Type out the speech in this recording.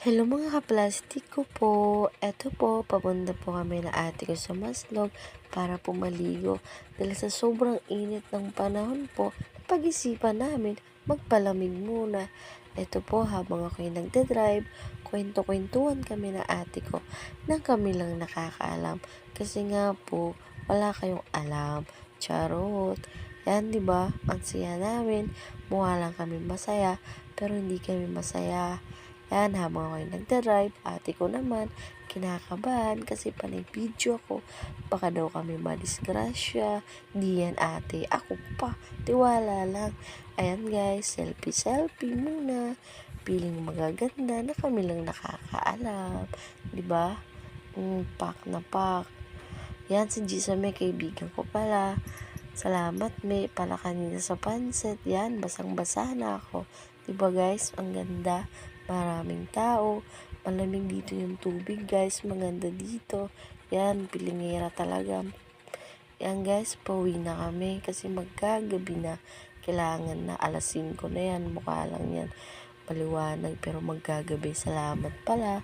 Hello mga kaplastik ko po. Eto po, papunta po kami na ate ko sa Maslog para po maligo. Dahil sa sobrang init ng panahon po, napag-isipan namin magpalamig muna. Eto po, habang ako'y nagdadrive, kwento-kwentuhan kami na ate ko nang kami lang nakakaalam. Kasi nga po, wala kayong alam. Charot. Yan, di ba? Ang saya namin. Mukha lang kami masaya, pero hindi kami masaya. Yan, habang ako'y nagdadrive, ate ko naman, kinakabahan kasi panay video ako. Baka daw kami madisgrasya. Di yan ate, ako pa, tiwala lang. Ayan guys, selfie-selfie muna. Piling magaganda na kami lang nakakaalam. Diba? Pak na pak. Yan, si Gisa may kaibigan ko pala. Salamat may pala kanina sa pansit. Yan, basang-basa na ako. Diba guys, ang ganda. Maraming tao. Malamig dito yung tubig guys. Maganda dito. Yan, pilingera talaga. Yan guys, pauwi na kami kasi magkagabi na. Kailangan na alas 5 na yan. Mukha lang yan maliwanag pero magkagabi. Salamat pala.